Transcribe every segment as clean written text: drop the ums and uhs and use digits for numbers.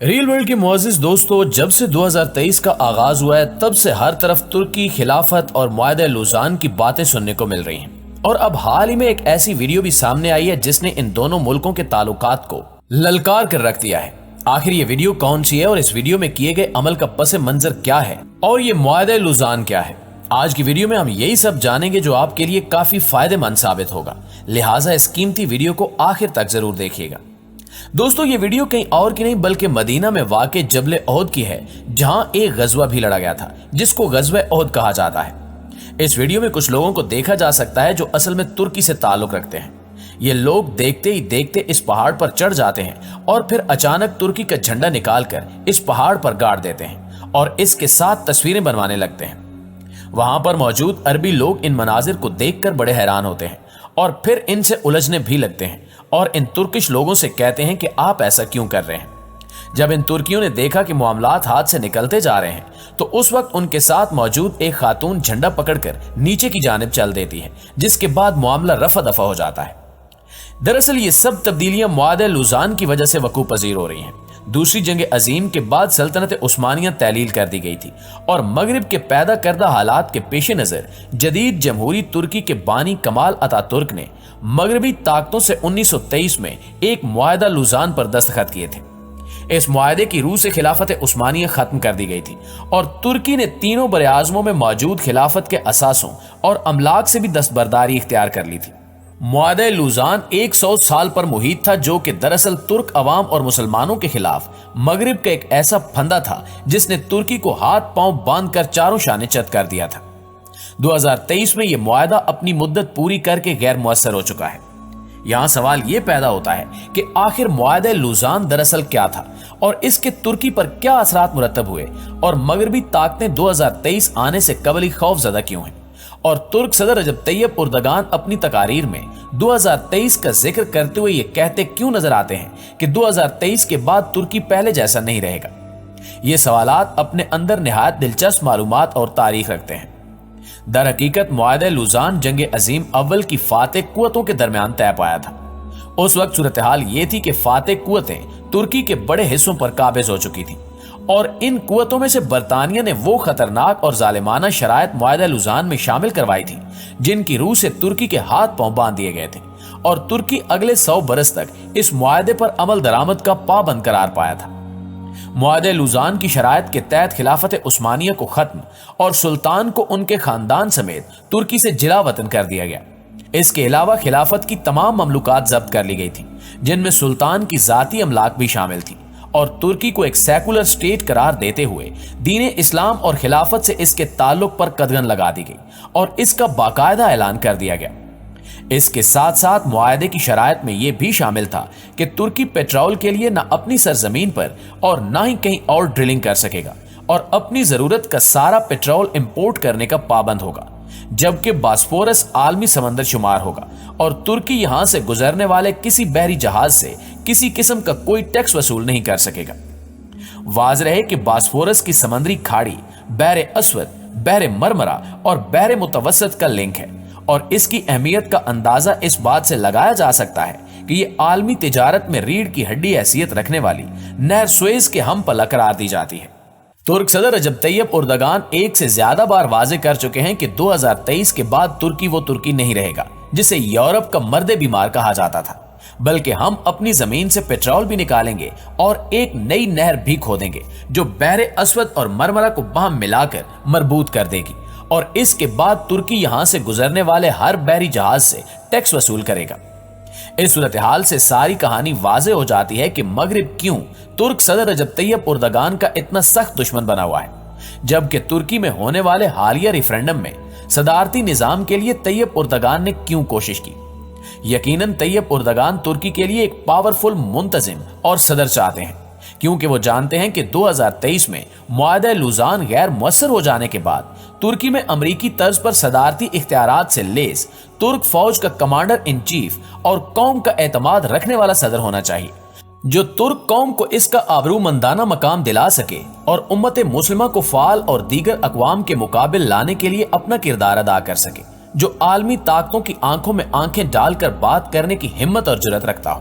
Rail world کے معزز دوستو، جب سے 2023 کا آغاز ہوا ہے تب سے ہر طرف ترکی خلافت اور معاہدہ لوزان کی باتیں سننے کو مل رہی ہیں، اور اب حال ہی میں ایک ایسی ویڈیو بھی سامنے آئی ہے جس نے ان دونوں ملکوں کے تعلقات کو للکار کر رکھ دیا ہے۔ آخر یہ ویڈیو کون سی ہے اور اس ویڈیو میں کیے گئے عمل کا پس منظر کیا ہے اور یہ معاہدہ لوزان کیا ہے؟ آج کی ویڈیو میں ہم یہی سب جانیں گے جو آپ کے لیے کافی فائدہ مند ثابت ہوگا، لہٰذا اس قیمتی ویڈیو کو آخر تک ضرور دیکھیے گا۔ دوستو، یہ ویڈیو کہیں اور کی نہیں بلکہ مدینہ میں واقع جبل احد کی ہے، جہاں ایک غزوہ بھی لڑا گیا تھا جس کو غزوہ احد کہا جاتا ہے۔ اس ویڈیو میں کچھ لوگوں کو دیکھا جا سکتا ہے جو اصل میں ترکی سے تعلق رکھتے ہیں۔ یہ لوگ دیکھتے ہی دیکھتے اس پہاڑ پر چڑھ جاتے ہیں اور پھر اچانک ترکی کا جھنڈا نکال کر اس پہاڑ پر گاڑ دیتے ہیں اور اس کے ساتھ تصویریں بنوانے لگتے ہیں۔ وہاں پر موجود عربی لوگ ان مناظر کو دیکھ کر بڑے حیران ہوتے ہیں اور پھر ان سے الجھنے بھی لگتے ہیں اور ان ترکش لوگوں سے کہتے ہیں کہ آپ ایسا کیوں کر رہے ہیں۔ جب ان ترکیوں نے دیکھا کہ معاملات ہاتھ سے نکلتے جا رہے ہیں تو اس وقت ان کے ساتھ موجود ایک خاتون جھنڈا پکڑ کر نیچے کی جانب چل دیتی ہے، جس کے بعد معاملہ رفع دفع ہو جاتا ہے۔ دراصل یہ سب تبدیلیاں معاہدہ لوزان کی وجہ سے وقوع پذیر ہو رہی ہیں۔ دوسری جنگ عظیم کے بعد سلطنت عثمانیہ تعلیل کر دی گئی تھی اور مغرب کے پیدا کردہ حالات کے پیش نظر جدید جمہوری ترکی کے بانی کمال اتا ترک نے مغربی طاقتوں سے 1923 میں ایک معاہدہ لوزان پر دستخط کیے تھے۔ اس معاہدے کی روح سے خلافت عثمانیہ ختم کر دی گئی تھی اور ترکی نے تینوں براعظموں میں موجود خلافت کے اثاثوں اور املاک سے بھی دستبرداری اختیار کر لی تھی۔ معاہدہ لوزان 100 سال پر محیط تھا، جو کہ دراصل ترک عوام اور مسلمانوں کے خلاف مغرب کا ایک ایسا پھندا تھا جس نے ترکی کو ہاتھ پاؤں باندھ کر چاروں شانے چت کر دیا تھا۔ 2023 میں یہ معاہدہ اپنی مدت پوری کر کے غیر مؤثر ہو چکا ہے۔ یہاں سوال یہ پیدا ہوتا ہے کہ آخر معاہدہ لوزان دراصل کیا تھا اور اس کے ترکی پر کیا اثرات مرتب ہوئے، اور مغربی طاقتیں 2023 آنے سے قبل ہی خوف زدہ کیوں ہیں، اور ترک صدر رجب طیب اردگان اپنی تقاریر میں 2023 کا ذکر کرتے ہوئے یہ کہتے کیوں نظر آتے ہیں کہ 2023 کے بعد ترکی پہلے جیسا نہیں رہے گا۔ یہ سوالات اپنے اندر نہایت دلچسپ معلومات اور تاریخ رکھتے ہیں۔ در حقیقت معاہدہ لوزان جنگ عظیم اول کی فاتح قوتوں کے درمیان طے پایا تھا۔ اس وقت صورتحال یہ تھی کہ فاتح قوتیں ترکی کے بڑے حصوں پر قابض ہو چکی تھیں، اور ان قوتوں میں سے برطانیہ نے وہ خطرناک اور ظالمانہ شرائط معاہدہ لوزان میں شامل کروائی تھی جن کی روح سے ترکی کے ہاتھ پاؤں باندھ دیے گئے تھے، اور ترکی اگلے 100 برس تک اس معاہدے پر عمل درآمد کا پابند قرار پایا تھا۔ معاہدہ لوزان کی شرائط کے تحت خلافت عثمانیہ کو ختم اور سلطان کو ان کے خاندان سمیت ترکی سے جلا وطن کر دیا گیا۔ اس کے علاوہ خلافت کی تمام مملوکات ضبط کر لی گئی تھیں، جن میں سلطان کی ذاتی املاک بھی شامل تھی، اور ترکی کو ایک سیکولر سٹیٹ قرار دیتے ہوئے دین اسلام اور خلافت سے اس کے تعلق پر قدغن لگا دی گئی اور اس کا باقاعدہ اعلان کر دیا گیا۔ اس کے ساتھ ساتھ معاہدے کی شرائط میں یہ بھی شامل تھا کہ ترکی پیٹرول کے لیے نہ اپنی سرزمین پر اور نہ ہی کہیں اور ڈرلنگ کر سکے گا، اور اپنی ضرورت کا سارا پیٹرول امپورٹ کرنے کا پابند ہوگا، جبکہ باسفورس عالمی سمندر شمار ہوگا اور ترکی یہاں سے گزرنے والے کسی بحری جہاز سے کسی قسم کا کوئی ٹیکس وصول نہیں کر سکے گا۔ واضح ہے کہ باسفورس کی سمندری کھاڑی بحر اسود، بحر مرمرا اور بحر متوسط کا لنک ہے، اور اس کی اہمیت کا اندازہ اس بات سے لگایا جا سکتا ہے کہ یہ عالمی تجارت میں ریڑھ کی ہڈی حیثیت رکھنے والی نہر سوئز کے ہم پلہ قرار دی جاتی ہے۔ ترک صدر رجب طیب اردگان ایک سے زیادہ بار واضح کر چکے ہیں کہ 2023 کے بعد ترکی وہ ترکی نہیں رہے گا جسے یورپ کا مرد بیمار کہا جاتا تھا، بلکہ ہم اپنی زمین سے پیٹرول بھی نکالیں گے اور ایک نئی نہر بھی کھودیں گے جو بحر اسود اور مرمرا کو باہم ملا کر مربوط کر دے گی، اور اس کے بعد ترکی یہاں سے گزرنے والے ہر بحری جہاز سے ٹیکس وصول کرے گا۔ اس صورتحال سے ساری کہانی واضح ہو جاتی ہے کہ مغرب کیوں ترک صدر رجب طیب اردگان کا اتنا سخت دشمن بنا ہوا ہے، جبکہ ترکی میں ہونے والے حالیہ ریفرنڈم میں صدارتی نظام کے لیے طیب اردگان نے کیوں کوشش کی۔ یقیناً طیب اردگان ترکی کے لیے ایک پاورفل منتظم اور صدر چاہتے ہیں، کیونکہ وہ جانتے ہیں کہ 2023 میں معاہدہ لوزان غیر مؤثر ہو جانے کے بعد ترکی میں امریکی طرز پر صدارتی اختیارات سے لیس ترک فوج کا کمانڈر ان چیف اور قوم کا اعتماد رکھنے والا صدر ہونا چاہیے، جو ترک قوم کو اس کا آبرومندانہ مقام دلا سکے اور امت مسلمہ کو فعال اور دیگر اقوام کے مقابل لانے کے لیے اپنا کردار ادا کر سکے، جو عالمی طاقتوں کی آنکھوں میں آنکھیں ڈال کر بات کرنے کی ہمت اور جرأت رکھتا ہو۔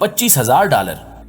$25,000,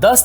10